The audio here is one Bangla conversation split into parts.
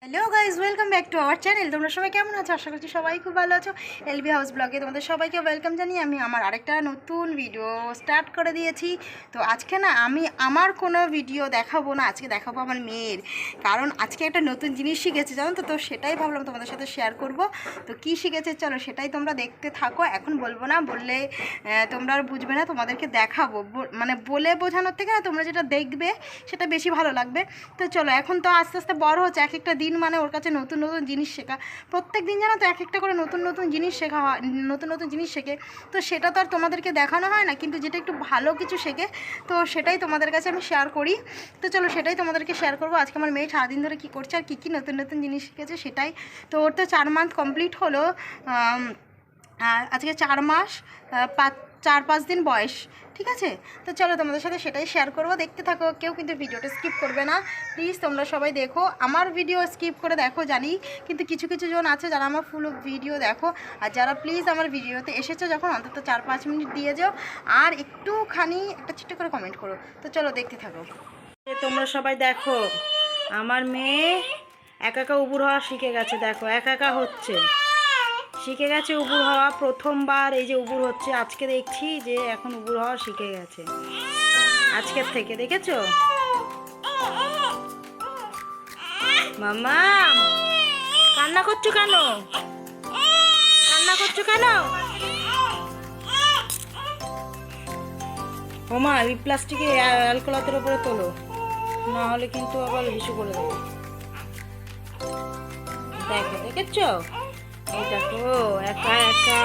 Hello guys, welcome back to our channel. তোমরা সবাই কেমন আছো? আশা করছি সবাই খুব ভালো আছো। এলবি হাউস ব্লগে তোমাদের সবাইকে ওয়েলকাম জানিয়ে আমি আমার আরেকটা নতুন ভিডিও স্টার্ট করে দিয়েছি। তো আজকে না আমি আমার কোনো ভিডিও দেখাবো না, আজকে দেখাবো আমার মেয়ের। কারণ আজকে একটা নতুন জিনিস শিখেছে, জানো তো সেটাই ভাবলাম তোমাদের সাথে শেয়ার করব। তো কি শিখেছে চলো সেটাই তোমরা দেখতে থাকো। এখন বলবো না, বললে তোমরা আর বুঝবে না, তোমাদেরকে দেখাবো। মানে বলে বোঝানোর থেকে না তোমরা যেটা দেখবে সেটা বেশি ভালো লাগবে। তো চলো, এখন তো আস্তে আস্তে বড় হচ্ছে, এক একটা দিন মানে ওর কাছে নতুন নতুন জিনিস শেখা। প্রত্যেক দিন জানো তো এক একটা করে নতুন নতুন জিনিস শেখা হয়, নতুন নতুন জিনিস শেখে। তো সেটা তো আর তোমাদেরকে দেখানো হয় না, কিন্তু যেটা একটু ভালো কিছু শেখে তো সেটাই তোমাদের কাছে আমি শেয়ার করি। তো চলো সেটাই তোমাদেরকে শেয়ার করবো। আজকে আমার মেয়ে সারাদিন ধরে কী করছে আর কী কী নতুন নতুন জিনিস শিখেছে সেটাই। তো ওর তো 4 মান্থ কমপ্লিট হলো, আজকে 4 মাস 4-5 দিন বয়স, ঠিক আছে? তো চলো তোমাদের সাথে সেটাই শেয়ার করবো, দেখতে থাকো। কেউ কিন্তু ভিডিওটা স্কিপ করবে না প্লিজ। তোমরা সবাই দেখো, আমার ভিডিও স্কিপ করে দেখো জানি, কিন্তু কিছু কিছু জন আছে যারা আমার ফুল ভিডিও দেখো। আর যারা প্লিজ আমার ভিডিওতে এসেছো যখন, অন্তত 4-5 মিনিট দিয়ে যাও আর একটুখানি একটা ছোট্ট করে কমেন্ট করো। তো চলো দেখতে থাকো। তোমরা সবাই দেখো, আমার মেয়ে একা একা উবুর হওয়া শিখে গেছে। দেখো একা একা হচ্ছে, শিখে গেছে উবুর হওয়া। প্রথমবার এই যে উবুর হচ্ছে, আজকে দেখছি যে এখন উবুর হওয়া শিখে গেছে আজকের থেকে, দেখেছো? মামা কান্না করছো কেন? কান্না করছো কেন? ওমা এই প্লাস্টিকে অ্যালকোহলের উপরে তোলো, না হলে কিন্তু আবার হিসু করে দেবো। দেখো, দেখেছো? এই দেখো একা একা।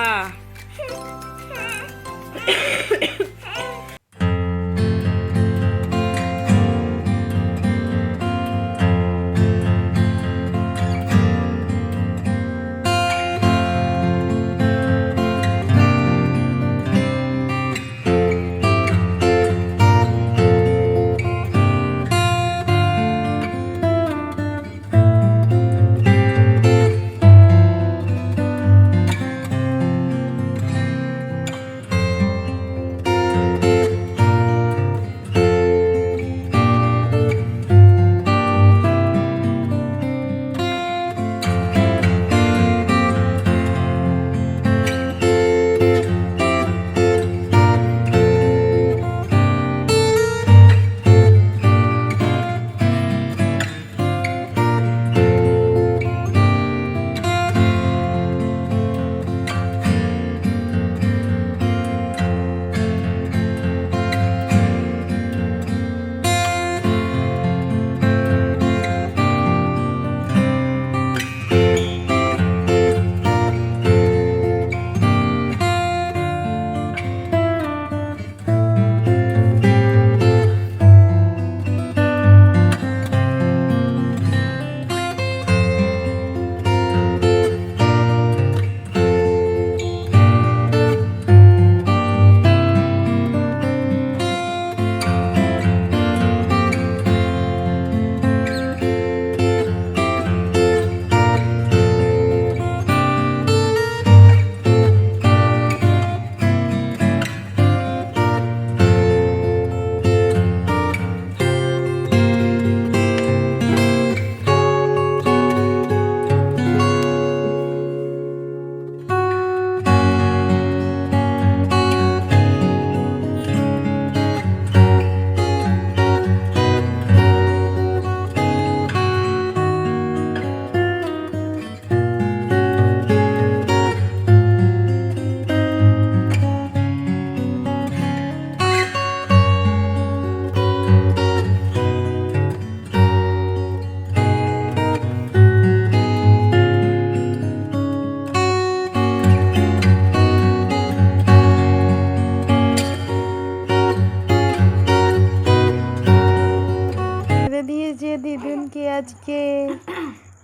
দিয়েছে দিদুনকে আজকে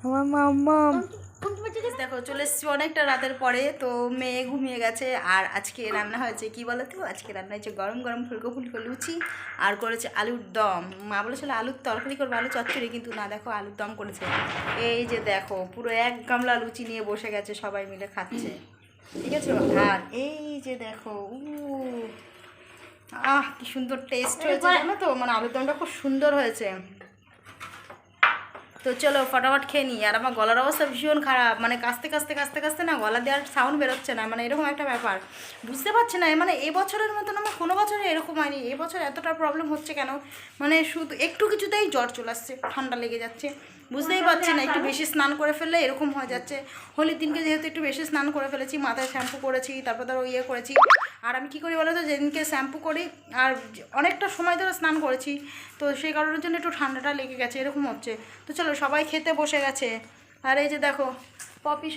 আমার মাম্মা। দেখো চলে এসেছি অনেকটা রাতের পরে, তো মেয়ে ঘুমিয়ে গেছে। আর আজকে রান্না হয়েছে কি বলো তো, আজকে রান্না হয়েছে গরম গরম ফুলকো ফুলকো লুচি, আর করেছে আলুর দম। মা বলেছিল আলুর তরকারি করবো, আলু চচ্চড়ি, কিন্তু না, দেখো আলুর দম করেছে। এই যে দেখো পুরো 1 গামলা লুচি নিয়ে বসে গেছে, সবাই মিলে খাচ্ছে, ঠিক আছে? আর এই যে দেখো কি সুন্দর টেস্ট হয়েছে জানো তো, মানে আলুর দমটা খুব সুন্দর হয়েছে। তো চলো ফটাফট খেয়ে নিই। আর আমার গলার অবস্থা ভীষণ খারাপ, মানে কাস্তে কাস্তে কাস্তে কাস্তে না গলা দেওয়ার সাউন্ড বেরোচ্ছে না, মানে এরকম একটা ব্যাপার বুঝতে পারছি না। মানে এবছরের মতন আমার কোনো বছরে এরকম হয়নি, এবছর এতটা প্রবলেম হচ্ছে কেন, মানে শুধু একটু কিছুতেই জ্বর চলে আসছে, ঠান্ডা লেগে যাচ্ছে, বুঝতেই পারছি না। একটু বেশি স্নান করে ফেললে এরকম হয়ে যাচ্ছে। হোলির দিনকে যেহেতু একটু বেশি স্নান করে ফেলেছি, মাথায় শ্যাম্পু করেছি, তারপর ধরো ইয়ে করেছি। আর আমি কী করি বলো তো, যেদিনকে শ্যাম্পু করি আর অনেকটা সময় ধরে স্নান করেছি, তো সেই কারণের জন্য একটু ঠান্ডাটা লেগে গেছে, এরকম হচ্ছে। তো চলো সবাই খেতে বসে গেছে। আর এই যে দেখো পপি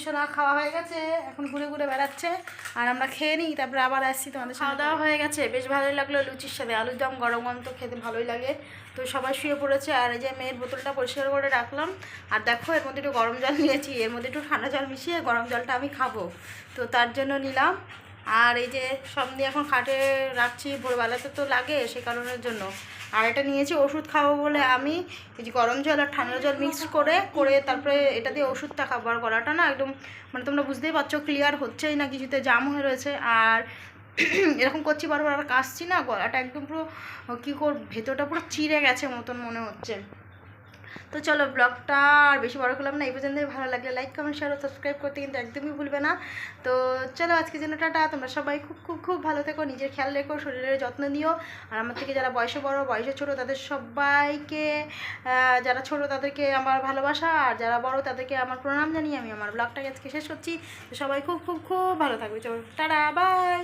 সোনা খাওয়া হয়ে গেছে, এখন ঘুরে ঘুরে বেড়াচ্ছে। আর আমরা খেয়ে নিই, তারপরে আবার আসছি তোমাদের সাথে। খাওয়া দাওয়া হয়ে গেছে, বেশ ভালোই লাগলো। লুচির সাথে আলুর দম, গরম গরম তো খেতে ভালোই লাগে। তো সবাই শুয়ে পড়েছে। আর এই যে মেয়ের বোতলটা পরিষ্কার করে রাখলাম। আর দেখো এর মধ্যে একটু গরম জল নিয়েছি, এর মধ্যে একটু ঠান্ডা জল মিশিয়ে গরম জলটা আমি খাবো, তো তার জন্য নিলাম। আর এই যে সব নিয়ে এখন খাটে রাখছি, ভোরবেলাতে তো লাগে সেই কারণের জন্য। আর এটা নিয়েছি ওষুধ খাবো বলে, আমি এই যে গরম জল আর ঠান্ডা জল মিক্স করে করে তারপরে এটা দিয়ে ওষুধটা খাবো। আর গলাটা না একদম, মানে তোমরা বুঝতেই পারছো ক্লিয়ার হচ্ছেই না, কিছুতে জাম হয়ে রয়েছে। আর এরকম করছি বারবার, আর কাশছি না, গলাটা একদম পুরো কী কর, ভেতরটা পুরো চিড়ে গেছে মতন মনে হচ্ছে। তো চলো ব্লগটা আর বেশি বড় করলাম না, এই পর্যন্তই। ভালো লাগলে লাইক কমেন্ট শেয়ার ও সাবস্ক্রাইব করতে কিন্তু একদমই ভুলবে না। তো চলো আজকের জন্য টাটা। তোমরা সবাই খুব খুব খুব ভালো থেকো, নিজের খেয়াল রেখো, শরীরের যত্ন নিও। আর আমার থেকে যারা বয়সে বড় বয়সে ছোটো তাদের সবাইকে, যারা ছোটো তাদেরকে আমার ভালোবাসা, আর যারা বড় তাদেরকে আমার প্রণাম জানিয়ে আমি আমার ব্লগটাকে আজকে শেষ করছি। তো সবাই খুব খুব খুব ভালো থাকবে। চলো টাটা, বাই।